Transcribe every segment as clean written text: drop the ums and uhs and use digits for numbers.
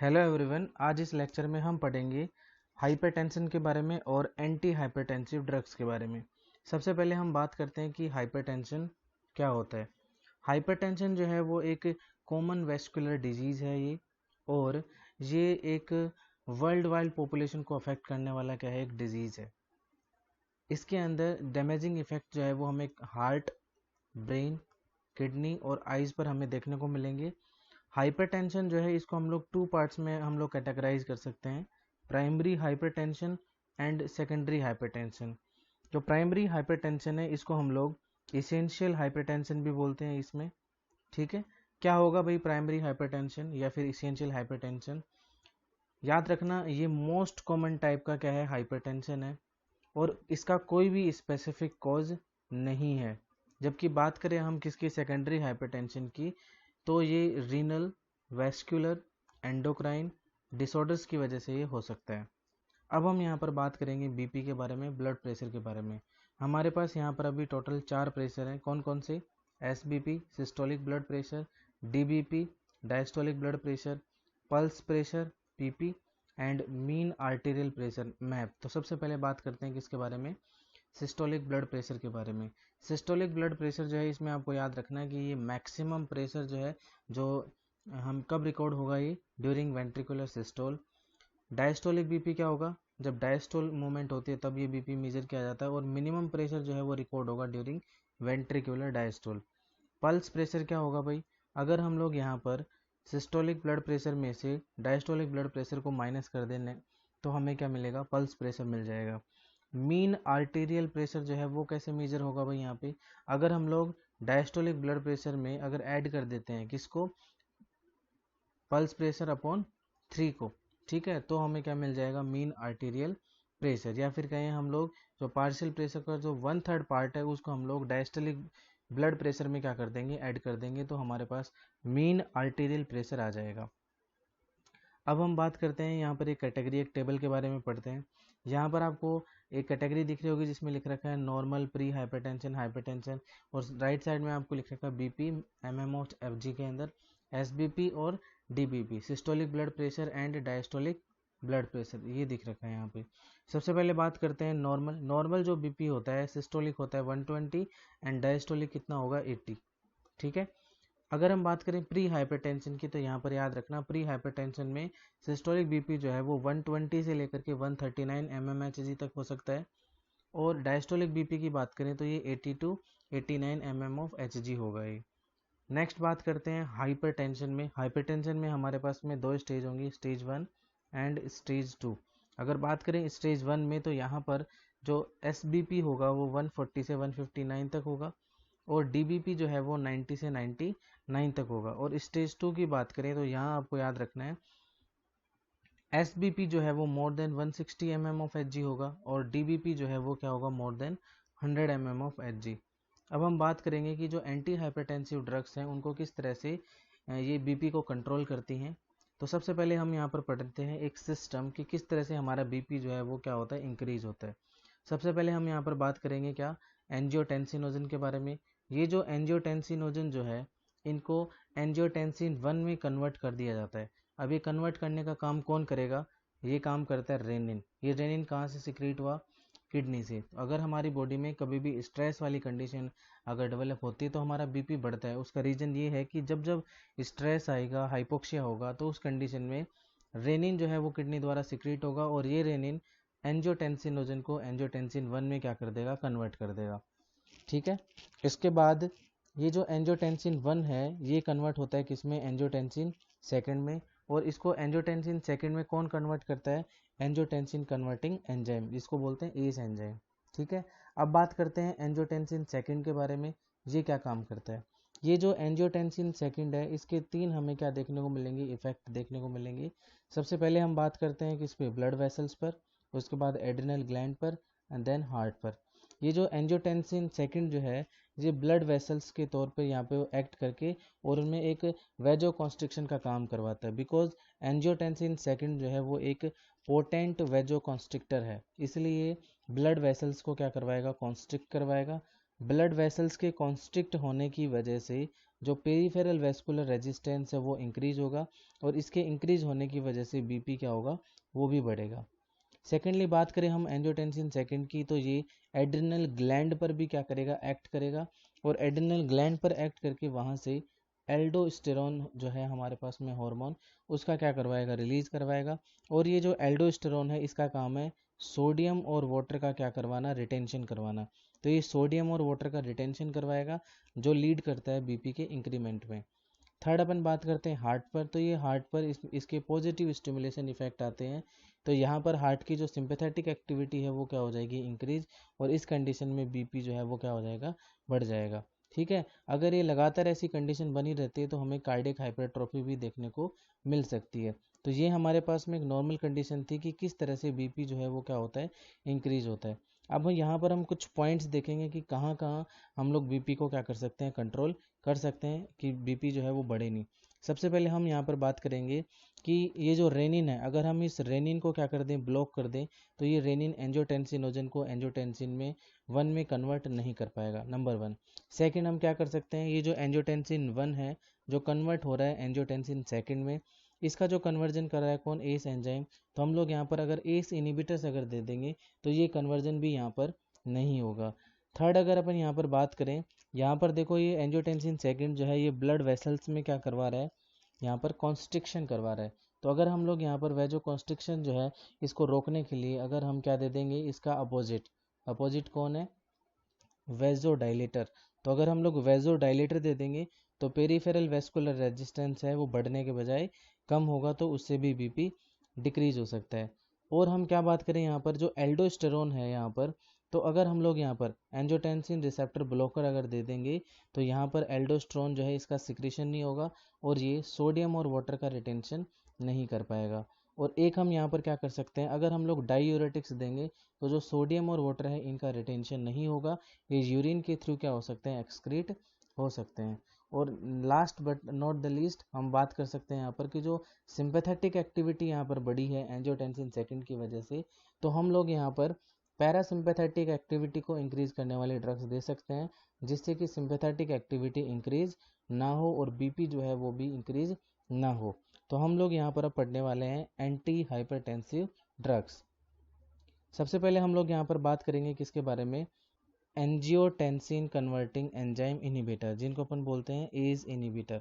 Hello everyone, आज इस lecture में हम पढ़ेंगे हाइपरटेंशन के बारे में और एंटी हाइपरटेंसिव ड्रग्स के बारे में। सबसे पहले हम बात करते हैं कि हाइपरटेंशन क्या होता है। हाइपरटेंशन जो है वो एक कॉमन वेस्कुलर डिजीज़ है और ये एक वर्ल्ड वाइड पॉपुलेशन को अफेक्ट करने वाला क्या है, एक डिजीज़ है। इसके अंदर डैमेजिंग इफेक्ट जो है वो हमें हार्ट, ब्रेन, किडनी और आइज़ पर हमें देखने को मिलेंगे। हाइपरटेंशन जो है इसको हम लोग टू पार्ट्स में हम लोग कैटेगराइज कर सकते हैं, primary hypertension and secondary hypertension. जो प्राइमरी हाइपरटेंशन है इसको हम लोग इसेंशियल हाइपरटेंशन भी बोलते हैं इसमें। ठीक है, क्या होगा भाई प्राइमरी हाइपरटेंशन या फिर इसेंशियल हाइपरटेंशन? याद रखना, ये मोस्ट कॉमन टाइप का क्या है, हाइपरटेंशन है और इसका कोई भी स्पेसिफिक कॉज नहीं है। जबकि बात करें हम किसकी, सेकेंडरी हाइपरटेंशन की, तो ये रीनल, वैस्कुलर, एंडोक्राइन डिसऑर्डर्स की वजह से ये हो सकता है। अब हम यहाँ पर बात करेंगे बीपी के बारे में, ब्लड प्रेशर के बारे में। हमारे पास यहाँ पर अभी टोटल 4 प्रेशर हैं। कौन कौन से? SBP systolic blood pressure, DBP diastolic blood pressure, pulse pressure PP and mean arterial pressure map. तो सबसे पहले बात करते हैं किसके बारे में, सिस्टोलिक ब्लड प्रेशर के बारे में। सिस्टोलिक ब्लड प्रेशर जो है इसमें आपको याद रखना है कि ये मैक्सिमम प्रेशर जो है, जो हम कब रिकॉर्ड होगा, ये during ventricular systole. Diastolic BP क्या होगा, जब डायस्टोल मूवमेंट होती है तब ये बीपी मेजर किया जाता है और मिनिमम प्रेशर जो है वो रिकॉर्ड होगा during ventricular diastole. Pulse pressure क्या होगा भाई, अगर हम लोग यहाँ पर सिस्टोलिक ब्लड प्रेशर में से डायस्टोलिक ब्लड प्रेशर को माइनस कर देने तो हमें क्या मिलेगा, पल्स प्रेशर मिल जाएगा। मीन आर्टेरियल प्रेशर जो है वो कैसे मेजर होगा भाई, यहाँ पे अगर हम लोग डायस्टोलिक ब्लड प्रेशर में अगर ऐड कर देते हैं किसको, पल्स प्रेशर अपॉन 3 को, ठीक है, तो हमें क्या मिल जाएगा, मीन आर्टेरियल प्रेशर। या फिर कहें हम लोग जो पार्शियल प्रेशर का जो 1/3 पार्ट है उसको हम लोग डायस्टोलिक ब्लड प्रेशर में क्या कर देंगे, ऐड कर देंगे, तो हमारे पास मीन आर्टेरियल प्रेशर आ जाएगा। अब हम बात करते हैं यहाँ पर एक कैटेगरी, एक टेबल के बारे में पढ़ते हैं। यहाँ पर आपको एक कैटेगरी दिख रही होगी जिसमें लिख रखा है नॉर्मल, प्री हाइपरटेंशन, हाइपरटेंशन, और राइट साइड में आपको लिख रखा है बीपी एमएम ऑफ एफजी के अंदर, एसबीपी और DBP systolic blood pressure and diastolic blood pressure, ये दिख रखा है यहाँ पे। सबसे पहले बात करते हैं नॉर्मल। नॉर्मल जो बीपी होता है, सिस्टोलिक होता है 120 एंड डायस्टोलिक कितना होगा, 80। ठीक है, अगर हम बात करें प्री हाइपरटेंशन की, तो यहाँ पर याद रखना प्री हाइपरटेंशन में सिस्टोलिक बीपी जो है वो 120 से लेकर के 139 mmHg तक हो सकता है और डायस्टोलिक बीपी की बात करें तो ये 80 to 89 mmHg होगा ये। नेक्स्ट बात करते हैं हाइपरटेंशन में। हाइपरटेंशन में हमारे पास में 2 स्टेज होंगी, स्टेज 1 एंड स्टेज 2। अगर बात करें स्टेज 1 में तो यहाँ पर जो एसबीपी होगा वो 140 से 159 तक होगा और डीबीपी जो है वो 90 से 99 तक होगा। और स्टेज 2 की बात करें तो यहाँ आपको याद रखना है एसबीपी जो है वो मोर देन 160 mmHg होगा और डीबीपी जो है वो क्या होगा, मोर देन 100 mmHg। अब हम बात करेंगे कि जो एंटी हाइपरटेंसिव ड्रग्स हैं उनको किस तरह से ये बीपी को कंट्रोल करती हैं। तो सबसे पहले हम यहाँ पर पढ़ते हैं एक सिस्टम कि किस तरह से हमारा बीपी जो है वो क्या होता है, इंक्रीज होता है। सबसे पहले हम यहाँ पर बात करेंगे क्या, एंजियोटेंसिनोजन के बारे में। ये जो एंजियोटेंसिनोजन जो है इनको एंजियोटेंसिन 1 में कन्वर्ट कर दिया जाता है। अब ये कन्वर्ट करने का काम कौन करेगा, ये काम करता है रेनिन। ये रेनिन कहाँ से सिक्रीट हुआ, किडनी से। तो अगर हमारी बॉडी में कभी भी स्ट्रेस वाली कंडीशन अगर डेवलप होती है तो हमारा बीपी बढ़ता है। उसका रीज़न ये है कि जब जब स्ट्रेस आएगा, हाइपोक्सिया होगा, तो उस कंडीशन में रेनिन जो है वो किडनी द्वारा सिक्रीट होगा और ये रेनिन एंजियोटेंसिनोजन को एंजियोटेंसिन 1 में क्या कर देगा, कन्वर्ट कर देगा। ठीक है, इसके बाद ये जो एंजियोटेंसिन 1 है ये कन्वर्ट होता है किसमें, एंजियोटेंसिन सेकंड में। और इसको एंजियोटेंसिन सेकंड में कौन कन्वर्ट करता है, एंजियोटेंसिन कन्वर्टिंग एंजाइम, जिसको बोलते हैं एस एंजाइम। ठीक है, अब बात करते हैं एंजियोटेंसिन सेकंड के बारे में, ये क्या काम करता है। ये जो एंजियोटेंसिन सेकंड है इसके 3 हमें क्या देखने को मिलेंगे, इफेक्ट देखने को मिलेंगे। सबसे पहले हम बात करते हैं किस पे, ब्लड वेसल्स पर, उसके बाद एड्रिनल ग्लैंड पर एंड देन हार्ट पर। ये जो एंजियोटेंसिन सेकंड जो है ये ब्लड वेसल्स के तौर पे यहाँ पे एक्ट करके और उनमें एक वेजो कॉन्स्ट्रिक्शन का काम करवाता है। बिकॉज एंजियोटेंसिन सेकंड जो है वो एक पोटेंट वेजो कॉन्स्ट्रिक्टर है, इसलिए ब्लड वेसल्स को क्या करवाएगा, कॉन्स्ट्रिक्ट करवाएगा। ब्लड वेसल्स के कॉन्स्ट्रिक्ट होने की वजह से जो पेरिफेरल वेस्कुलर रेजिस्टेंस है वो इंक्रीज होगा, और इसके इंक्रीज होने की वजह से बीपी क्या होगा, वो भी बढ़ेगा। सेकेंडली बात करें हम एंजियोटेंसिन सेकेंड की, तो ये एड्रिनल ग्लैंड पर भी क्या करेगा, एक्ट करेगा, और एड्रिनल ग्लैंड पर एक्ट करके वहाँ से एल्डोस्टेरोन जो है हमारे पास में हार्मोन, उसका क्या करवाएगा, रिलीज करवाएगा। और ये जो एल्डोस्टेरोन है इसका काम है सोडियम और वाटर का क्या करवाना, रिटेंशन करवाना। तो ये सोडियम और वाटर का रिटेंशन करवाएगा, जो लीड करता है बीपी के इंक्रीमेंट में। थर्ड अपन बात करते हैं हार्ट पर, तो ये हार्ट पर इसके पॉजिटिव स्टिमुलेशन इफेक्ट आते हैं। तो यहाँ पर हार्ट की जो सिंपैथेटिक एक्टिविटी है वो क्या हो जाएगी, इंक्रीज, और इस कंडीशन में बीपी जो है वो क्या हो जाएगा, बढ़ जाएगा। ठीक है, अगर ये लगातार ऐसी कंडीशन बनी रहती है तो हमें कार्डियक हाइपरट्रोफी भी देखने को मिल सकती है। तो ये हमारे पास में एक नॉर्मल कंडीशन थी कि किस तरह से बीपी जो है वो क्या होता है, इंक्रीज होता है। अब यहाँ पर हम कुछ पॉइंट्स देखेंगे कि कहाँ कहाँ हम लोग बीपी को क्या कर सकते हैं, कंट्रोल कर सकते हैं कि बीपी जो है वो बढ़े नहीं। सबसे पहले हम यहाँ पर बात करेंगे कि ये जो रेनिन है, अगर हम इस रेनिन को क्या कर दें, ब्लॉक कर दें, तो ये रेनिन एंजियोटेंसिनोजन को एंजियोटेंसिन में 1 में कन्वर्ट नहीं कर पाएगा, नंबर 1। सेकंड हम क्या कर सकते हैं, ये जो एंजियोटेंसिन 1 है जो कन्वर्ट हो रहा है एंजियोटेंसिन सेकंड में, इसका जो कन्वर्जन कर रहा है कौन, एस एंजाइम। तो हम लोग यहाँ पर अगर एस इनिबिटर्स अगर दे देंगे तो ये कन्वर्जन भी यहाँ पर नहीं होगा। थर्ड अगर अपन यहाँ पर बात करें, यहाँ पर देखो ये एंजियोटेंसिन सेकंड जो है ये ब्लड वेसल्स में क्या करवा रहा है, यहाँ पर कॉन्स्ट्रिक्शन करवा रहा है। तो अगर हम लोग यहाँ पर वेजो कॉन्स्ट्रिक्शन जो है इसको रोकने के लिए अगर हम क्या दे देंगे, इसका अपोजिट, अपोजिट कौन है, वेजो डायलेटर। तो अगर हम लोग वेजो डायलेटर दे देंगे तो पेरिफेरल वेस्कुलर रेजिस्टेंस है वो बढ़ने के बजाय कम होगा, तो उससे भी बीपी डिक्रीज हो सकता है। और हम क्या बात करें यहाँ पर, जो एल्डोस्टेरोन है यहाँ पर, तो अगर हम लोग यहाँ पर एंजियोटेंसिन रिसेप्टर ब्लॉकर अगर दे देंगे तो यहाँ पर एल्डोस्टेरोन जो है इसका सिक्रीशन नहीं होगा, और ये सोडियम और वाटर का रिटेंशन नहीं कर पाएगा। और एक हम यहाँ पर क्या कर सकते हैं, अगर हम लोग डाईयूरेटिक्स देंगे तो जो सोडियम और वाटर है इनका रिटेंशन नहीं होगा, ये यूरिन के थ्रू क्या हो सकते हैं, एक्सक्रीट हो सकते हैं। और last but not the least हम बात कर सकते हैं यहाँ पर कि जो सिंपैथेटिक एक्टिविटी यहाँ पर बढ़ी है एंजियोटेंसिन सेकंड की वजह से, तो हम लोग यहाँ पर पैरासिम्पैथेटिक एक्टिविटी को इंक्रीज करने वाले ड्रग्स दे सकते हैं, जिससे कि सिंपैथेटिक एक्टिविटी इंक्रीज ना हो और बीपी जो है वो भी इंक्रीज ना हो। तो हम लोग यहाँ पर अब पढ़ने वाले हैं एंटी हाइपरटेंसिव ड्रग्स। सबसे पहले हम लोग यहाँ पर बात करेंगे किसके बारे में, एंजियोटेंसिन कन्वर्टिंग एंजाइम इनिबिटर, जिनको अपन बोलते हैं एज इनिबिटर।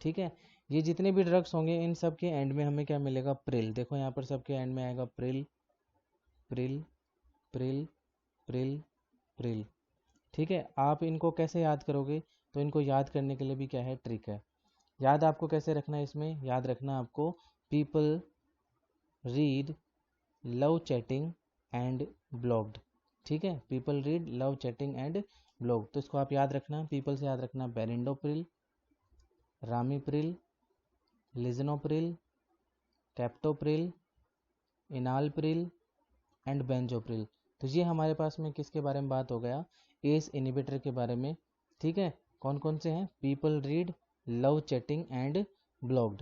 ठीक है, ये जितने भी ड्रग्स होंगे इन सब के एंड में हमें क्या मिलेगा, प्रिल। देखो यहाँ पर सबके एंड में आएगा Pril, Pril, Pril, Pril, Pril. ठीक है, आप इनको कैसे याद करोगे, तो इनको याद करने के लिए भी क्या है, ट्रिक है। याद आपको कैसे रखना है, इसमें याद रखना आपको people read love chatting and blogged. ठीक है, people read love chatting and blog, तो इसको आप याद रखना। पीपल से याद रखना बेरिंडोप्रिल, रामीप्रिल, लिजनोप्रिल, कैप्टोप्रिल, इनालप्रिल एंड बेंजोप्रिल। तो ये हमारे पास में किसके बारे में बात हो गया, एस इनिबिटर के बारे में। ठीक है, कौन कौन से हैं, people read, love chatting and blogged.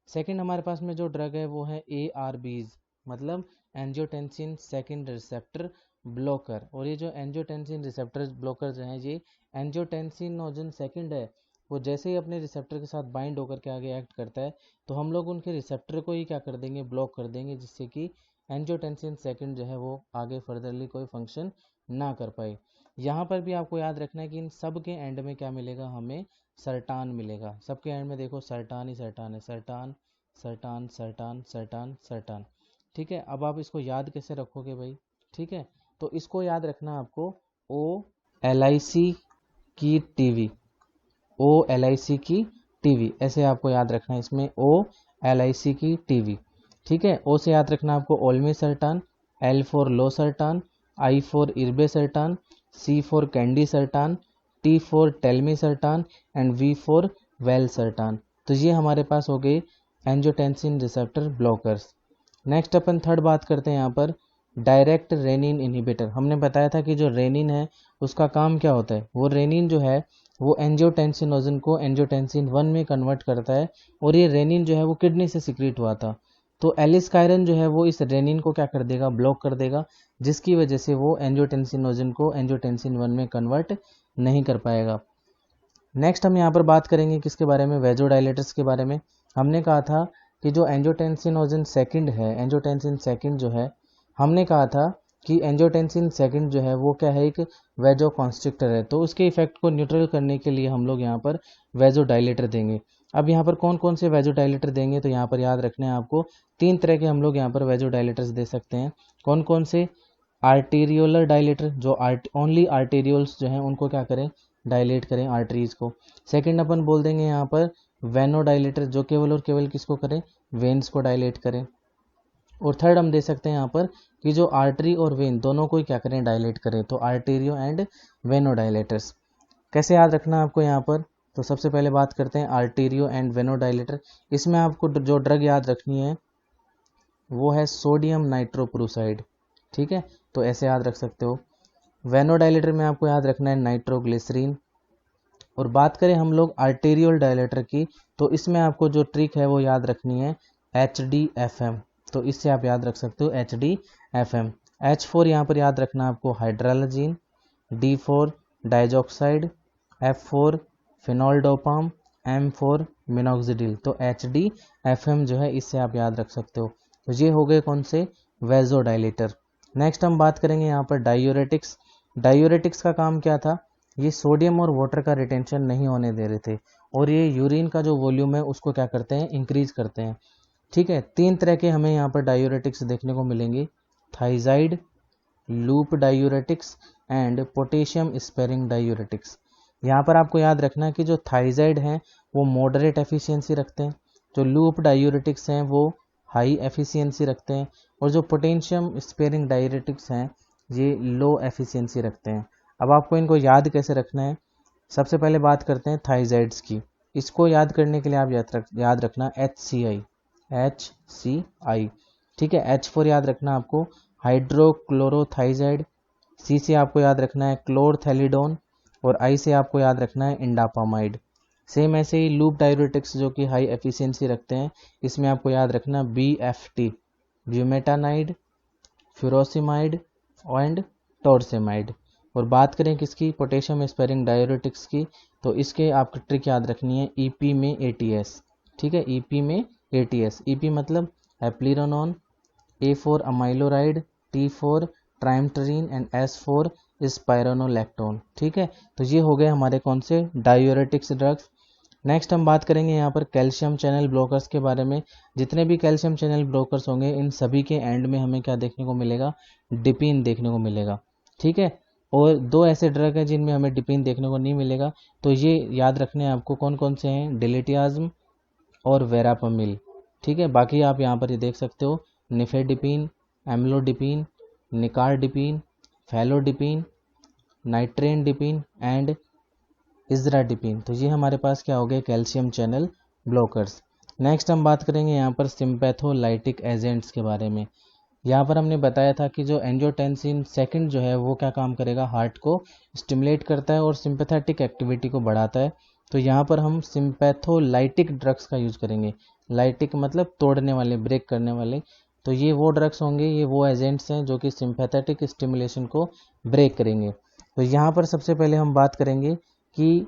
Second हमारे पास में जो ड्रग है वो है ARBs, मतलब एंजियोटेंसिन सेकंड रिसेप्टर ब्लॉकर। और ये जो एंजियोटेंसिन रिसेप्टर ब्लॉकर जो है ये एंजियोटेंसिनोजन सेकंड है, वो जैसे ही अपने रिसेप्टर के साथ बाइंड होकर के आगे एक्ट करता है तो हम लोग उनके रिसेप्टर को ही क्या कर देंगे, ब्लॉक कर देंगे, जिससे कि एंजियोटेंसिन सेकंड जो है वो आगे फर्दरली कोई फंक्शन ना कर पाए। यहाँ पर भी आपको याद रखना है कि इन सब के एंड में क्या मिलेगा, हमें सर्टान मिलेगा। सबके एंड में देखो सर्टान ही सर्टान है, सर्टान, सर्टान, सर्टान, सर्टान, सर्टान। ठीक है, अब आप इसको याद कैसे रखोगे भाई, ठीक है, तो इसको याद रखना आपको OLIC की टीवी, OLIC की टीवी, ऐसे आपको याद रखना है, इसमें OLIC की टीवी। ठीक है, O से याद रखना आपको olmesartan, L for losartan, I for irbesartan, C for candesartan, T for telmisartan and V for valsartan. तो ये हमारे पास हो गए एंजियोटेंसिन रिसेप्टर ब्लॉकर्स। नेक्स्ट अपन थर्ड बात करते हैं यहाँ पर डायरेक्ट रेनिन इनहिबिटर। हमने बताया था कि जो रेनिन है उसका काम क्या होता है, वो रेनिन जो है वो एंजियोटेंसिनोजन को एंजियोटेंसिन 1 में कन्वर्ट करता है, और ये रेनिन जो है वो किडनी से सिक्रीट हुआ था। तो एलिस्कायरन जो है वो इस रेनिन को क्या कर देगा, ब्लॉक कर देगा, जिसकी वजह से वो एंजियोटेंसिनोजन को एंजियोटेंसिन 1 में कन्वर्ट नहीं कर पाएगा। नेक्स्ट हम यहाँ पर बात करेंगे किसके बारे में, वेजोडाइलेटर्स के बारे में। हमने कहा था कि जो एंजियोटेंसिन सेकंड है, एंजियोटेंसिन सेकंड जो है, हमने कहा था कि एंजियोटेंसिन सेकंड जो है वो क्या है, एक वेजो कॉन्स्ट्रिक्टर है। तो उसके इफेक्ट को न्यूट्रल करने के लिए हम लोग यहाँ पर वेजोडाइलेटर देंगे। अब यहाँ पर कौन कौन से वेजोडाइलेटर देंगे, तो यहाँ पर याद रखना है आपको, 3 तरह के हम लोग यहाँ पर वेजोडाइलेटर्स दे सकते हैं। कौन कौन से, आर्टेरियोलर डायलेटर, जो ओनली आर्टेरियोल्स जो हैं उनको क्या करें, डायलेट करें, आर्टरीज को। सेकंड अपन बोल देंगे यहाँ पर वेनो डायलेटर, जो केवल और केवल किसको करें, वेन्स को डायलेट करें। और थर्ड हम दे सकते हैं यहाँ पर कि जो आर्टरी और वेन दोनों को ही क्या करें, डायलेट करें, तो आर्टेरियो एंड वेनो डायलेटर्स। कैसे याद रखना है आपको यहाँ पर, तो सबसे पहले बात करते हैं आर्टेरियो एंड वेनो डायलेटर। इसमें आपको जो ड्रग याद रखनी है वो है सोडियम नाइट्रोप्रोसाइड, ठीक है, तो ऐसे याद रख सकते हो। वेनो डायलेटर में आपको याद रखना है नाइट्रोग्लिसरीन। और बात करें हम लोग आर्टेरियल डायलेटर की, तो इसमें आपको जो ट्रिक है वो याद रखनी है HDFM, तो इससे आप याद रख सकते हो HDFM। H4 यहाँ पर याद रखना आपको हाइड्रालजीन, D4 डाइजॉक्साइड, F4 फिनोल्डोपाम, M4 मिनोक्सिडिल, तो HDFM जो है इससे आप याद रख सकते हो। तो ये हो गए कौन से, वेजोडाइलेटर। नेक्स्ट हम बात करेंगे यहाँ पर डायूरेटिक्स। डायूरेटिक्स का काम क्या था, ये सोडियम और वाटर का रिटेंशन नहीं होने दे रहे थे, और ये यूरिन का जो वॉल्यूम है उसको क्या करते हैं, इंक्रीज करते हैं, ठीक है। 3 तरह के हमें यहाँ पर डायूरेटिक्स देखने को मिलेंगे, thiazide, loop diuretics and potassium sparing diuretics. यहाँ पर आपको याद रखना है कि जो थाइजाइड हैं वो मॉडरेट एफिशिएंसी रखते हैं, जो लूप डायूरेटिक्स हैं वो हाई एफिशिएंसी रखते हैं, और जो पोटेशियम स्पेरिंग डायूरेटिक्स हैं ये लो एफिशिएंसी रखते हैं। अब आपको इनको याद कैसे रखना है, सबसे पहले बात करते हैं थाइजाइड्स की। इसको याद करने के लिए आप याद रखना HCI, ठीक है। H4 याद रखना आपको हाइड्रोक्लोरोथाइजाइड, C से आपको याद रखना है क्लोरथेलिडोन, और I से आपको याद रखना है इंडापामाइड। सेम ऐसे ही लूप डायूरेटिक्स जो कि हाई एफिशिएंसी रखते हैं, इसमें आपको याद रखना BFT, ब्यूमेटानाइड, फ्यूरोसिमाइड एंड टोरसेमाइड। और बात करें किसकी, पोटेशियम स्पेरिंग डायूरेटिक्स की, तो इसके आपको ट्रिक याद रखनी है EP में ATS, ठीक है, EP में ATS। EP मतलब एप्लीरोनॉन, A4 अमाइलोराइड, T4 ट्राइमटरीन and S4 spironolactone, ठीक है। तो ये हो गए हमारे कौन से, डायूरेटिक्स ड्रग्स। नेक्स्ट हम बात करेंगे यहाँ पर कैल्शियम चैनल ब्लॉकर्स के बारे में। जितने भी कैल्शियम चैनल ब्लॉकर्स होंगे इन सभी के एंड में हमें क्या देखने को मिलेगा, डिपिन देखने को मिलेगा, ठीक है। और 2 ऐसे ड्रग हैं जिनमें हमें डिपिन देखने को नहीं मिलेगा, तो ये याद रखने हैं आपको कौन कौन से हैं, डिलिटियाज्म और वेरापामिल, ठीक है। बाकी आप यहाँ पर ये देख सकते हो, निफेडिपिन, एम्लोडिपिन, निकार्डिपिन, फैलोडिपिन, नाइट्रेनडिपिन एंड इजराडिपिन। तो ये हमारे पास क्या हो गए, कैल्शियम चैनल ब्लॉकर्स। नेक्स्ट हम बात करेंगे यहाँ पर सिंपैथोलाइटिक एजेंट्स के बारे में। यहाँ पर हमने बताया था कि जो एंजियोटेंसिन सेकंड जो है वो क्या काम करेगा, हार्ट को स्टिमुलेट करता है और सिंपैथेटिक एक्टिविटी को बढ़ाता है। तो यहाँ पर हम सिंपैथोलाइटिक ड्रग्स का यूज़ करेंगे। लाइटिक मतलब तोड़ने वाले, ब्रेक करने वाले। तो ये वो ड्रग्स होंगे, ये वो एजेंट्स हैं जो कि सिंपैथेटिक स्टिमुलेशन को ब्रेक करेंगे। तो यहाँ पर सबसे पहले हम बात करेंगे कि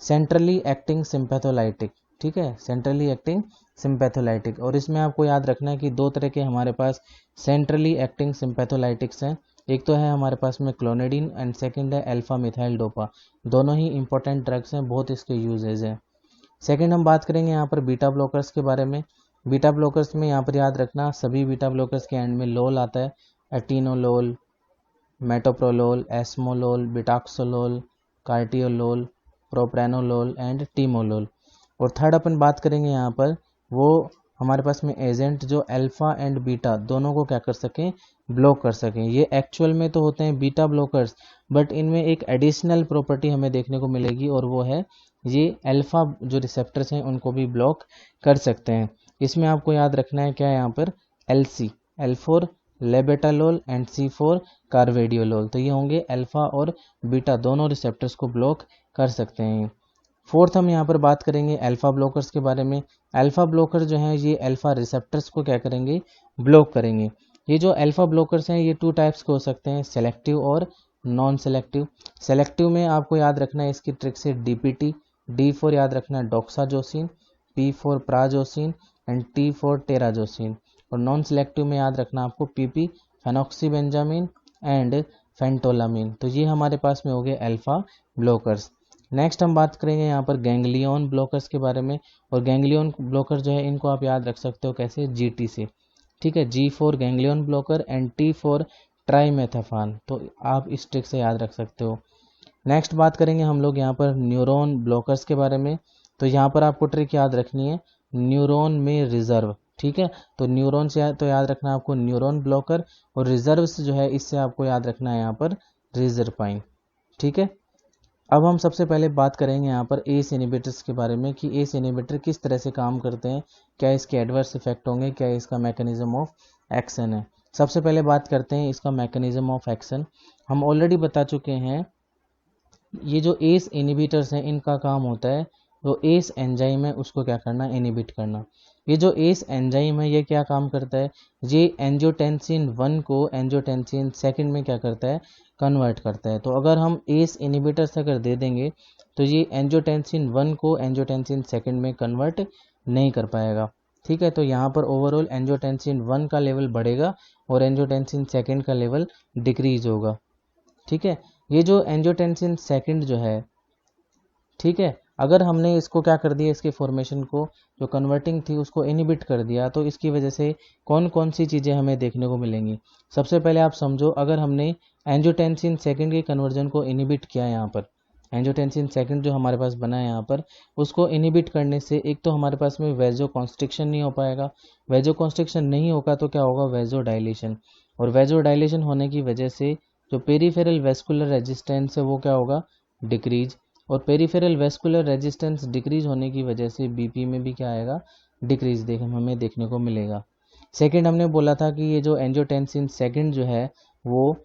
सेंट्रली एक्टिंग सिंपैथोलाइटिक, ठीक है, सेंट्रली एक्टिंग सिंपैथोलाइटिक। और इसमें आपको याद रखना है कि 2 तरह के हमारे पास सेंट्रली एक्टिंग सिंपैथोलाइटिक्स हैं। एक तो है हमारे पास में क्लोनिडीन एंड सेकंड है अल्फा मिथाइल डोपा। दोनों ही इंपॉर्टेंट ड्रग्स हैं, बहुत इसके यूजेज हैं। सेकंड हम बात करेंगे यहाँ पर बीटा ब्लॉकर्स के बारे में। बीटा ब्लॉकर्स में यहाँ पर याद रखना सभी बीटा ब्लॉकर्स के एंड में लोल आता है, atenolol, metoprolol, esmolol, betaxolol, carteolol, propranolol and timolol. और थर्ड अपन बात करेंगे यहाँ पर वो हमारे पास में एजेंट जो अल्फा एंड बीटा दोनों को क्या कर सकें, ब्लॉक कर सकें। ये एक्चुअल में तो होते हैं बीटा ब्लॉकर्स, बट इनमें एक एडिशनल प्रॉपर्टी हमें देखने को मिलेगी, और वो है ये अल्फा जो रिसेप्टर्स हैं उनको भी ब्लॉक कर सकते हैं। इसमें आपको याद रखना है क्या है यहाँ पर, LC, L4 labetalol and C4 कार्वेडियोलोल। तो ये होंगे अल्फा और बीटा दोनों रिसेप्टर्स को ब्लॉक कर सकते हैं। फोर्थ हम यहाँ पर बात करेंगे अल्फा ब्लॉकर्स के बारे में। अल्फा ब्लॉकर जो हैं ये अल्फा रिसेप्टर्स को क्या करेंगे, ब्लॉक करेंगे। ये जो अल्फा ब्लॉकर्स हैं ये 2 टाइप्स के हो सकते हैं, सेलेक्टिव और नॉन सेलेक्टिव। सेलेक्टिव में आपको याद रखना है इसकी ट्रिक से DPT, D4 याद रखना है डॉक्साजोसिन, P4 prazosin and T4 terazosin. और नॉन सिलेक्टिव में याद रखना आपको PP फेनॉक्सीबेंजामिन एंड फेंटोलामिन। तो ये हमारे पास में हो गए अल्फा ब्लॉकर्स। नेक्स्ट हम बात करेंगे यहाँ पर गैंग्लियन ब्लॉकर्स के बारे में। और गैंग्लियन ब्लॉकर जो है इनको आप याद रख सकते हो कैसे, GT से, ठीक है, G4 ganglion blocker and T4 ट्राइमेथाफान। तो आप इस ट्रिक से याद रख सकते हो। नेक्स्ट बात करेंगे हम लोग यहाँ पर न्यूरॉन ब्लॉकर्स के बारे में। तो यहाँ पर आपको ट्रिक याद रखनी है न्यूरॉन में रिजर्व, ठीक है। तो न्यूरॉन से तो याद रखना आपको न्यूरॉन ब्लॉकर, और रिजर्व से जो है इससे आपको याद रखना है यहाँ पर रिजरपाइन, ठीक है। अब हम सबसे पहले बात करेंगे यहाँ पर एस इनहिबिटर्स के बारे में कि एस इनहिबिटर किस तरह से काम करते हैं, क्या इसके एडवर्स इफेक्ट होंगे, क्या इसका मैकेनिज्म ऑफ एक्शन है। सबसे पहले बात करते हैं इसका मैकेनिज्म ऑफ एक्शन। हम ऑलरेडी बता चुके हैं ये जो एस इनहिबिटर्स हैं इनका काम होता है जो एस एंजाइम है उसको क्या करना, इनहिबिट करना। ये जो एस एंजाइम है ये क्या काम करता है, ये एंजियोटेंसिन 1 को एंजियोटेंसिन 2 में क्या करता है, कन्वर्ट करता है। तो अगर हम एस इनहिबिटर्स अगर दे देंगे तो ये एंजियोटेंसिन 1 को एंजियोटेंसिन 2 में कन्वर्ट नहीं कर पाएगा, ठीक है। तो यहाँ पर ओवरऑल एंजियोटेंसिन 1 का लेवल बढ़ेगा और एंजियोटेंसिन 2 का लेवल डिक्रीज होगा, ठीक है। ये जो एंजियोटेंसिन 2 जो है, ठीक है, अगर हमने इसको क्या कर दिया, इसके फॉर्मेशन को जो कन्वर्टिंग थी उसको इनहिबिट कर दिया, तो इसकी वजह से कौन कौन सी चीज़ें हमें देखने को मिलेंगी। सबसे पहले आप समझो, अगर हमने एंजियोटेंसिन 2 के कन्वर्जन को इनहिबिट किया, यहाँ पर एंजियोटेंसिन 2 जो हमारे पास बना है यहाँ पर, उसको इनहिबिट करने से एक तो हमारे पास में वेजो कॉन्स्ट्रिक्शन नहीं हो पाएगा, वेजो कॉन्स्ट्रिक्शन नहीं होगा तो क्या होगा, वेजो डायलेशन, और वेजो डायलेशन होने की वजह से जो पेरीफेरल वेस्कुलर रेजिस्टेंस है वो क्या होगा, डिक्रीज, और पेरीफेरल वेस्कुलर रेजिस्टेंस डिक्रीज होने की वजह से बीपी में भी क्या आएगा, डिक्रीज हमें देखने को मिलेगा। सेकंड हमने बोला था कि ये जो एंजियोटेंसिन 2 जो है वो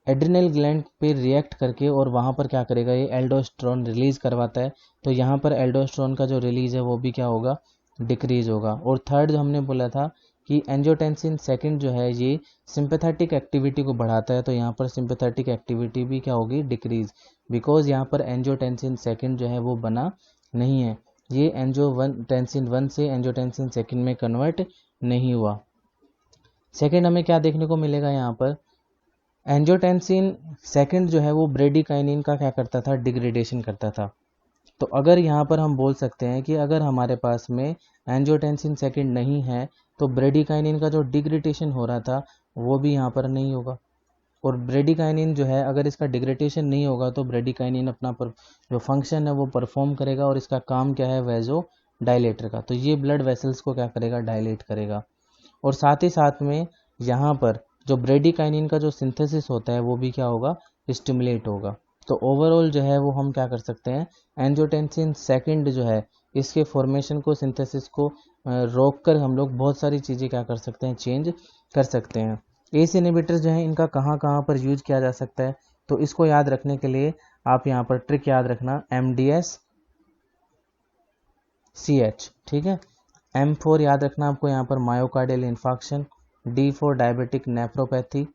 एड्रिनल ग्लैंड पे रिएक्ट करके और वहाँ पर क्या करेगा, ये एल्डोस्टेरोन रिलीज करवाता है। तो यहाँ पर एल्डोस्टेरोन का जो रिलीज है वो भी क्या होगा, डिक्रीज होगा। और थर्ड जो हमने बोला था कि एंजियोटेंसिन 2 जो है ये सिंपैथेटिक एक्टिविटी को बढ़ाता है, तो यहाँ पर सिंपैथेटिक एक्टिविटी भी क्या होगी, डिक्रीज, बिकॉज यहाँ पर एंजियोटेंसिन 2 जो है वो बना नहीं है, ये एंजियोटेंसिन 1 से एंजियोटेंसिन 2 में कन्वर्ट नहीं हुआ। सेकेंड हमें क्या देखने को मिलेगा, यहाँ पर एंजियोटेंसिन 2 जो है वो ब्रेडिकाइनिन का क्या करता था, डिग्रेडेशन करता था। तो अगर यहाँ पर हम बोल सकते हैं कि अगर हमारे पास में एंजियोटेंसिन 2 नहीं है तो ब्रेडिकाइनिन का जो डिग्रेडेशन हो रहा था वो भी यहाँ पर नहीं होगा। और ब्रेडिकाइनिन जो है अगर इसका डिग्रेडेशन नहीं होगा तो ब्रेडिकाइनिन अपना जो फंक्शन है वो परफॉर्म करेगा, और इसका काम क्या है, वेजो डायलेटर का। तो ये ब्लड वेसल्स को क्या करेगा, डायलेट करेगा। और साथ ही साथ में यहाँ पर जो ब्रेडिकाइनिन का जो सिंथेसिस होता है वो भी क्या होगा, स्टिमुलेट होगा। तो ओवरऑल जो है वो हम क्या कर सकते हैं, एंजियोटेंसिन 2 जो है इसके फॉर्मेशन को, सिंथेसिस को रोक कर हम लोग बहुत सारी चीज़ें क्या कर सकते हैं, चेंज कर सकते हैं। एस इनहिबिटर्स जो है इनका कहाँ कहाँ पर यूज किया जा सकता है, तो इसको याद रखने के लिए आप यहाँ पर ट्रिक याद रखना, MDS CH, ठीक है। M4 याद रखना आपको यहाँ पर myocardial infarction, D4 diabetic nephropathy,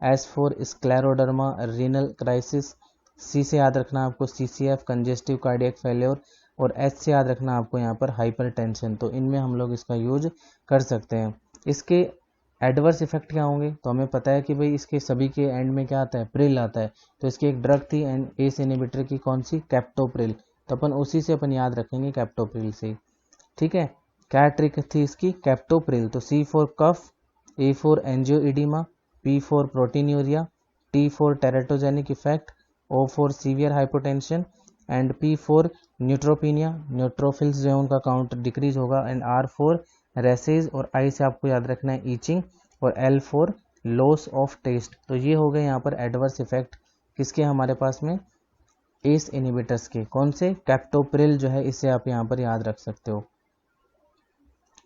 S4 scleroderma renal crisis, C से याद रखना आपको CCF कंजेस्टिव कार्डियक फेल्योर, और H से याद रखना आपको यहाँ पर हाइपरटेंशन। तो इनमें हम लोग इसका यूज कर सकते हैं। इसके एडवर्स इफेक्ट क्या होंगे, तो हमें पता है कि भाई इसके सभी के एंड में क्या आता है, प्रिल आता है। तो इसकी एक ड्रग थी एस इनहिबिटर की, कौन सी, कैप्टोप्रिल। तो अपन उसी से अपन याद रखेंगे, कैप्टोप्रिल से, ठीक है। क्या ट्रिक थी इसकी, कैप्टोप्रिल। तो C4 cough, A4 angioedema, P4 proteinuria, T4 teratogenic effect, O4 severe hypotension and P4 neutropenia, neutrophils जो है उनका काउंट डिक्रीज होगा, एंड R4 रेसेज, और I से आपको याद रखना है ईचिंग, और L4 लॉस ऑफ टेस्ट। तो ये हो गए यहाँ पर एडवर्स इफेक्ट किसके, हमारे पास में एस इनहिबिटर्स के, कौन से, कैप्टोप्रिल जो है, इसे आप यहाँ पर याद रख सकते हो।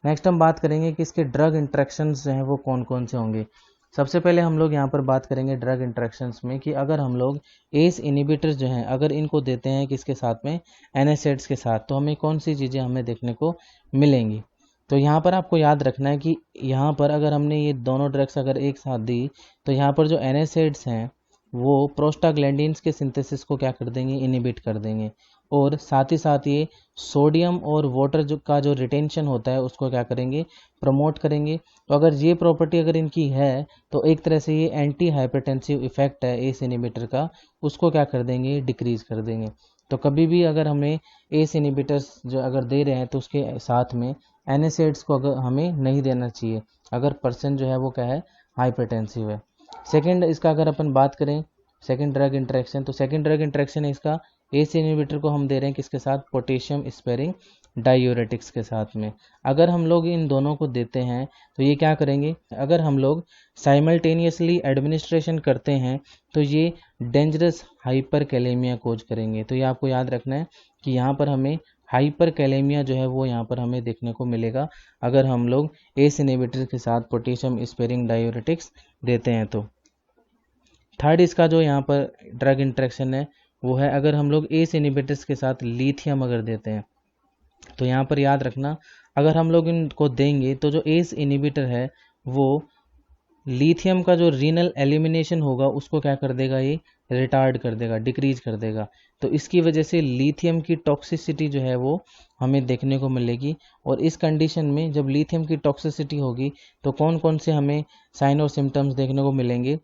नेक्स्ट हम बात करेंगे कि इसके ड्रग इंट्रैक्शंस जो हैं वो कौन कौन से होंगे। सबसे पहले हम लोग यहाँ पर बात करेंगे ड्रग इंट्रैक्शंस में कि अगर हम लोग एस इनहिबिटर्स जो हैं अगर इनको देते हैं किसके साथ में, NSAIDs के साथ, तो हमें कौन सी चीज़ें हमें देखने को मिलेंगी। तो यहाँ पर आपको याद रखना है कि यहाँ पर अगर हमने ये दोनों ड्रग्स अगर एक साथ दी तो यहाँ पर जो NSAIDs हैं वो प्रोस्टाग्लैंडिन्स के सिंथेसिस को क्या कर देंगे, इनिबिट कर देंगे। और साथ ही साथ ये सोडियम और वाटर का जो रिटेंशन होता है उसको क्या करेंगे, प्रमोट करेंगे। तो अगर ये प्रॉपर्टी अगर इनकी है तो एक तरह से ये एंटी हाइपरटेंसिव इफेक्ट है एस इनिबिटर का, उसको क्या कर देंगे, डिक्रीज कर देंगे। तो कभी भी अगर हमें एस इनिबिटर्स जो अगर दे रहे हैं तो उसके साथ में एनएसएड्स को अगर हमें नहीं देना चाहिए अगर पर्सन जो है वो क्या है, हाइपरटेंसिव है। सेकंड इसका अगर अपन बात करें सेकंड ड्रग इंटरेक्शन, तो सेकंड ड्रग इंटरेक्शन है इसका एस इनहिबिटर को हम दे रहे हैं किसके साथ, पोटेशियम स्पेरिंग डायूरेटिक्स के साथ में। अगर हम लोग इन दोनों को देते हैं तो ये क्या करेंगे, अगर हम लोग साइमल्टेनियसली एडमिनिस्ट्रेशन करते हैं तो ये डेंजरस हाइपर कैलेमिया कोज करेंगे। तो ये आपको याद रखना है कि यहाँ पर हमें हाइपर कैलेमिया जो है वो यहाँ पर हमें देखने को मिलेगा अगर हम लोग एस इनहिबिटर के साथ पोटेशियम स्पेरिंग डायूरेटिक्स देते हैं तो। थर्ड इसका जो यहाँ पर ड्रग इंटरेक्शन है वो है अगर हम लोग एस इनहिबिटर्स के साथ लिथियम अगर देते हैं। तो यहाँ पर याद रखना अगर हम लोग इनको देंगे तो जो एस इनहिबिटर है वो लिथियम का जो रीनल एलिमिनेशन होगा उसको क्या कर देगा, ये रिटार्ड कर देगा, डिक्रीज कर देगा। तो इसकी वजह से लिथियम की टॉक्सिसिटी जो है वो हमें देखने को मिलेगी। और इस कंडीशन में जब लिथियम की टॉक्सिसिटी होगी तो कौन कौन से हमें साइन और सिम्टम्स देखने को मिलेंगे,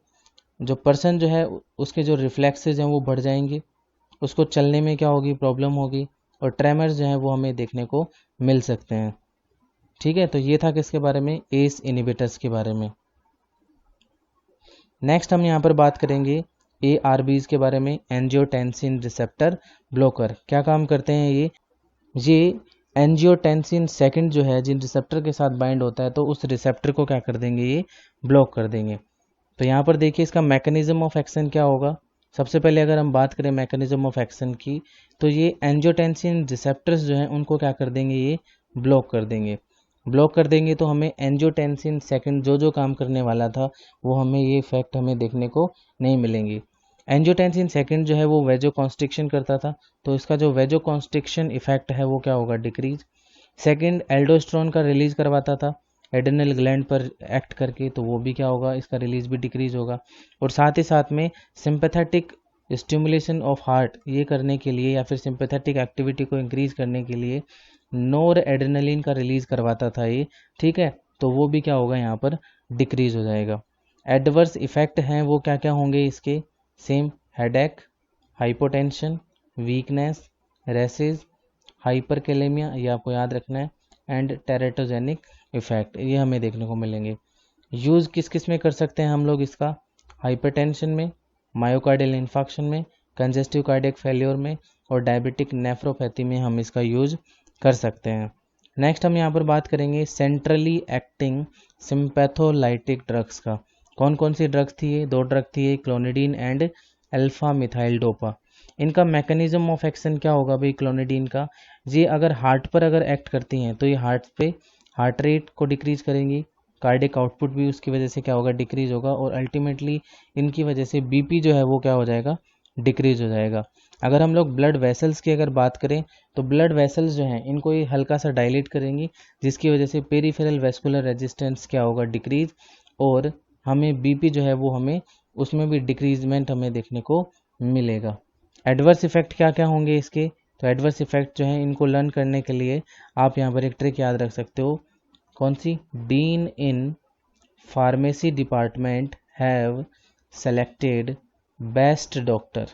जो पर्सन जो है उसके जो रिफ्लेक्सेस हैं वो बढ़ जाएंगे, उसको चलने में क्या होगी, प्रॉब्लम होगी, और ट्रेमर्स जो है वो हमें देखने को मिल सकते हैं। ठीक है, तो ये था किसके बारे में, एस इनहिबिटर्स के बारे में। नेक्स्ट हम यहाँ पर बात करेंगे ARBs के बारे में, एंजियोटेंसिन रिसेप्टर ब्लॉकर। क्या काम करते हैं ये एंजियोटेंसिन सेकंड जो है जिन रिसेप्टर के साथ बाइंड होता है तो उस रिसेप्टर को क्या कर देंगे, ये ब्लॉक कर देंगे। तो यहाँ पर देखिए इसका मैकेनिज्म ऑफ एक्शन क्या होगा। सबसे पहले अगर हम बात करें मैकेनिज्म ऑफ एक्शन की तो ये एंजियोटेंसिन रिसेप्टर्स जो हैं उनको क्या कर देंगे, ये ब्लॉक कर देंगे। ब्लॉक कर देंगे तो हमें एंजियोटेंसिन सेकंड जो काम करने वाला था वो हमें ये इफेक्ट हमें देखने को नहीं मिलेंगे। एंजियोटेंसिन सेकंड जो है वो वेजो कॉन्स्ट्रिक्शन करता था, तो इसका जो वेजो कॉन्स्ट्रिक्शन इफेक्ट है वो क्या होगा, डिक्रीज। सेकंड एल्डोस्टेरोन का रिलीज करवाता था एड्रेनल ग्लैंड पर एक्ट करके, तो वो भी क्या होगा, इसका रिलीज भी डिक्रीज होगा। और साथ ही साथ में सिंपैथेटिक स्टिमुलेशन ऑफ हार्ट ये करने के लिए या फिर सिंपैथेटिक एक्टिविटी को इंक्रीज करने के लिए नोर एड्रेनलिन का रिलीज करवाता था ये। ठीक है, तो वो भी क्या होगा, यहाँ पर डिक्रीज हो जाएगा। एडवर्स इफेक्ट हैं वो क्या क्या होंगे इसके, same headache, hypotension, weakness, rashes, hyperkalaemia, ये आपको याद रखना है, एंड टेरेटोजेनिक इफेक्ट, ये हमें देखने को मिलेंगे। यूज़ किस किस में कर सकते हैं हम लोग इसका, हाइपरटेंशन में, मायोकार्डियल इन्फाक्शन में, कंजेस्टिव कार्डियक फेल्योर में और डायबिटिक नेफ्रोपैथी में हम इसका यूज कर सकते हैं। नेक्स्ट हम यहाँ पर बात करेंगे सेंट्रली एक्टिंग सिंपैथोलाइटिक ड्रग्स का। कौन कौन सी ड्रग्स थी ये, दो ड्रग थी ये, clonidine and alpha methyl dopa. इनका मैकेनिज्म ऑफ एक्शन क्या होगा भाई, क्लोनिडीन का, ये अगर हार्ट पर अगर एक्ट करती हैं तो ये हार्ट पे हार्ट रेट को डिक्रीज करेंगी, कार्डियक आउटपुट भी उसकी वजह से क्या होगा, डिक्रीज होगा, और अल्टीमेटली इनकी वजह से बीपी जो है वो क्या हो जाएगा, डिक्रीज हो जाएगा। अगर हम लोग ब्लड वेसल्स की अगर बात करें तो ब्लड वेसल्स जो हैं इनको ये हल्का सा डायलेट करेंगी, जिसकी वजह से पेरिफेरल वेस्कुलर रेजिस्टेंस क्या होगा, डिक्रीज, और हमें बीपी जो है वो हमें उसमें भी डिक्रीजमेंट हमें देखने को मिलेगा। एडवर्स इफेक्ट क्या क्या होंगे इसके, तो एडवर्स इफेक्ट जो है इनको लर्न करने के लिए आप यहाँ पर एक ट्रिक याद रख सकते हो, कौन सी, dean in pharmacy department have selected best doctor.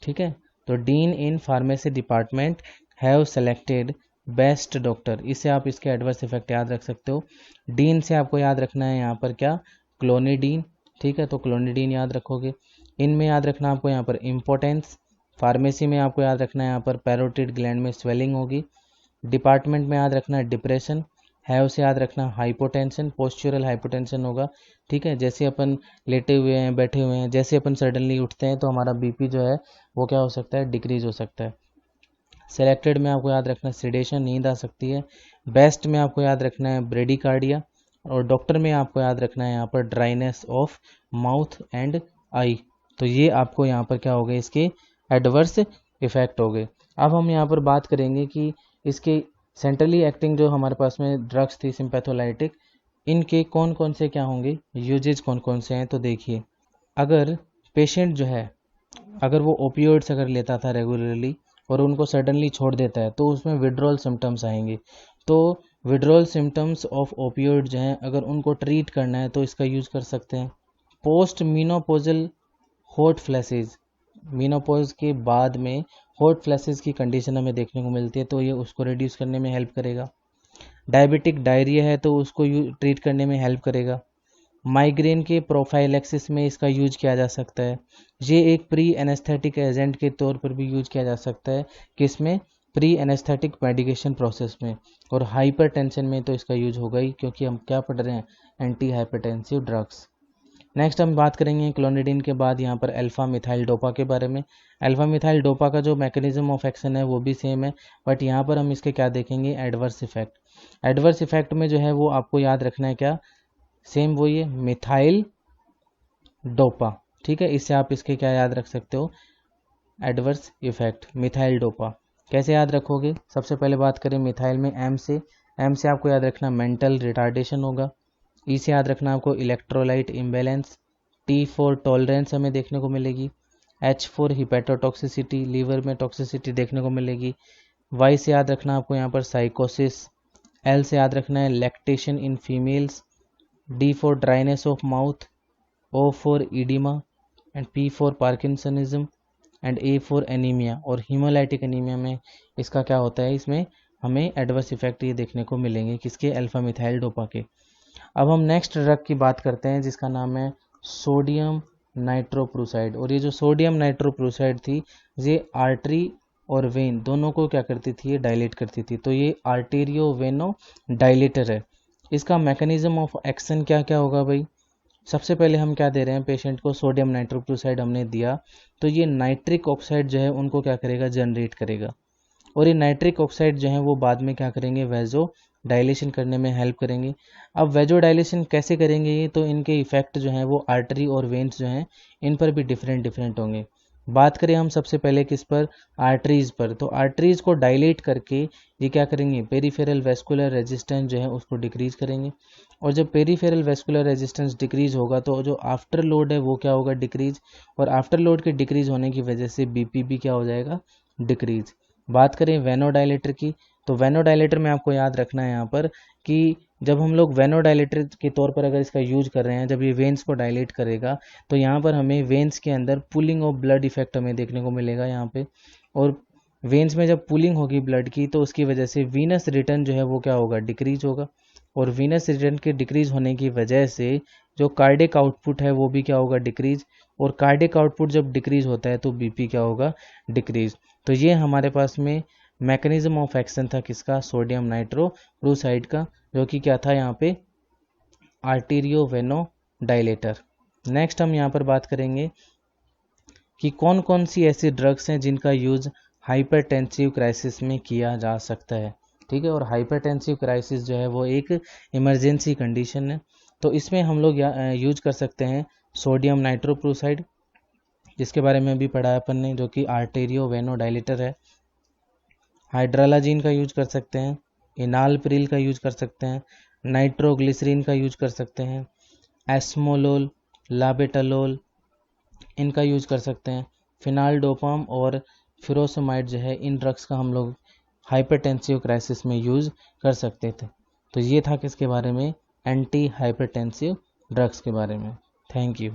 ठीक है, तो dean in pharmacy department have selected best doctor, इससे आप इसके एडवर्स इफेक्ट याद रख सकते हो। डीन से आपको याद रखना है यहाँ पर क्या, क्लोनिडीन। ठीक है, तो क्लोनिडीन याद रखोगे। इनमें याद रखना आपको यहाँ पर इम्पोर्टेंस, फार्मेसी में आपको याद रखना है यहाँ पर पैरोटिड ग्लैंड में स्वेलिंग होगी, डिपार्टमेंट में याद रखना है डिप्रेशन, है उसे याद रखना हाइपोटेंशन, पोस्चुरल हाइपोटेंशन होगा। ठीक है, जैसे अपन लेटे हुए हैं, बैठे हुए हैं, जैसे अपन सडनली उठते हैं तो हमारा बीपी जो है वो क्या हो सकता है, डिक्रीज हो सकता है। सेलेक्टेड में आपको याद रखना है सिडेशन, नींद आ सकती है। बेस्ट में आपको याद रखना है ब्रेडिकार्डिया, और डॉक्टर में आपको याद रखना है यहाँ पर dryness of mouth and I. तो ये आपको यहाँ पर क्या हो गए, इसके एडवर्स इफेक्ट हो गए। अब हम यहाँ पर बात करेंगे कि इसके सेंट्रली एक्टिंग जो हमारे पास में ड्रग्स थी सिंपैथोलाइटिक, इनके कौन कौन से क्या होंगे यूजेज, कौन कौन से हैं, तो देखिए अगर पेशेंट जो है अगर वो ओपियोइड्स अगर लेता था रेगुलरली और उनको सडनली छोड़ देता है तो उसमें विड्रॉल सिम्टम्स आएंगे। तो विड्रॉल सिम्टम्स ऑफ ओपियोइड जो हैं अगर उनको ट्रीट करना है तो इसका यूज़ कर सकते हैं। Post menopausal hot flashes, menopause के बाद में हॉट फ्लैशेज की कंडीशन हमें देखने को मिलती है, तो ये उसको रिड्यूस करने में हेल्प करेगा। डायबिटिक डायरिया है तो उसको ट्रीट करने में हेल्प करेगा। माइग्रेन के प्रोफाइलैक्सिस में इसका यूज किया जा सकता है। ये एक प्री एनेस्थेटिक एजेंट के तौर पर भी यूज किया जा सकता है, किसमें, प्री एनेस्थेटिक मेडिकेशन प्रोसेस में। और हाइपरटेंशन में तो इसका यूज होगा ही, क्योंकि हम क्या पढ़ रहे हैं, एंटी हाइपरटेंसिव ड्रग्स। नेक्स्ट हम बात करेंगे क्लोनिडीन के बाद यहाँ पर अल्फा मिथाइल डोपा के बारे में। अल्फा मिथाइल डोपा का जो मैकेनिज्म ऑफ एक्शन है वो भी सेम है, बट यहाँ पर हम इसके क्या देखेंगे, एडवर्स इफेक्ट। एडवर्स इफेक्ट में जो है वो आपको याद रखना है क्या, सेम वही है, मिथाइल डोपा। ठीक है, इससे आप इसके क्या याद रख सकते हो, एडवर्स इफेक्ट मिथाइल डोपा। कैसे याद रखोगे, सबसे पहले बात करें मिथाइल में एम से आपको याद रखना मेंटल रिटार्डेशन होगा। ई से याद रखना आपको electrolyte imbalance. T for tolerance हमें देखने को मिलेगी। एच फॉर हिपेटोटॉक्सिसिटी, लीवर में टॉक्सिसिटी देखने को मिलेगी। वाई से याद रखना आपको यहाँ पर साइकोसिस। एल से याद रखना है lactation in females. D for dryness of mouth. O for oedema and P for parkinsonism and A for anaemia. और हीमोलाइटिक एनीमिया में इसका क्या होता है, इसमें हमें एडवर्स इफेक्ट ये देखने को मिलेंगे, किसके, अल्फा मिथाइल डोपा के। अब हम नेक्स्ट ड्रग की बात करते हैं जिसका नाम है सोडियम नाइट्रोप्रूसाइड। और ये जो सोडियम नाइट्रोप्रूसाइड थी ये आर्टरी और वेन दोनों को क्या करती थी, ये डायलेट करती थी। तो ये आर्टेरियो वेनो डायलेटर है। इसका मैकेनिज्म ऑफ एक्शन क्या क्या होगा भाई, सबसे पहले हम क्या दे रहे हैं पेशेंट को, सोडियम नाइट्रोक्लोराइड हमने दिया तो ये नाइट्रिक ऑक्साइड जो है उनको क्या करेगा, जनरेट करेगा। और ये नाइट्रिक ऑक्साइड जो है वो बाद में क्या करेंगे, वेजो डायलेशन करने में हेल्प करेंगे। अब वेजो डायलेशन कैसे करेंगे ये, तो इनके इफेक्ट जो है वो आर्टरी और वेन्स जो हैं इन पर भी डिफरेंट डिफरेंट होंगे। बात करें हम सबसे पहले किस पर, आर्टरीज पर। तो आर्टरीज को डायलेट करके ये क्या करेंगे, पेरिफेरल वेस्कुलर रेजिस्टेंस जो है उसको डिक्रीज करेंगे। और जब पेरिफेरल वेस्कुलर रेजिस्टेंस डिक्रीज होगा तो जो आफ्टर लोड है वो क्या होगा, डिक्रीज। और आफ्टर लोड के डिक्रीज होने की वजह से बीपी भी क्या हो जाएगा, डिक्रीज। बात करें वेनोडाइलेटर की, तो वेनोडाइलेटर में आपको याद रखना है यहाँ पर कि जब हम लोग वेनोडाइलेटर के तौर पर अगर इसका यूज कर रहे हैं, जब ये वेन्स को डायलेट करेगा तो यहाँ पर हमें वेन्स के अंदर पुलिंग ऑफ ब्लड इफेक्ट हमें देखने को मिलेगा यहाँ पे। और वेन्स में जब पुलिंग होगी ब्लड की तो उसकी वजह से वीनस रिटर्न जो है वो क्या होगा, डिक्रीज होगा। और वीनस रिटर्न के डिक्रीज होने की वजह से जो कार्डिक आउटपुट है वो भी क्या होगा, डिक्रीज। और कार्डिक आउटपुट जब डिक्रीज होता है तो बीपी क्या होगा, डिक्रीज। तो ये हमारे पास में मैकेनिज्म ऑफ एक्शन था किसका, सोडियम नाइट्रोक्लोराइड का, जो कि क्या था यहाँ पे, आर्टेरियो वेनो डायलेटर। नेक्स्ट हम यहाँ पर बात करेंगे कि कौन कौन सी ऐसी ड्रग्स हैं जिनका यूज हाइपरटेंसिव क्राइसिस में किया जा सकता है। ठीक है, और हाइपरटेंसिव क्राइसिस जो है वो एक इमरजेंसी कंडीशन है। तो इसमें हम लोग यूज कर सकते हैं सोडियम नाइट्रोक्लोराइड, जिसके बारे में भी पढ़ा है अपन ने, जो कि आर्टेरियो वेनो डायलेटर है। हाइड्रालाजीन का यूज कर सकते हैं, इनालप्रिल का यूज कर सकते हैं, नाइट्रोग्लिसरीन का यूज कर सकते हैं, एस्मोलोल, लाबेटालोल इनका यूज कर सकते हैं। फिनाल्डोपाम और फिरोसमाइड जो है इन ड्रग्स का हम लोग हाइपरटेंसिव क्राइसिस में यूज कर सकते थे। तो ये था किसके बारे में, एंटी हाइपरटेंसिव ड्रग्स के बारे में। Thank you.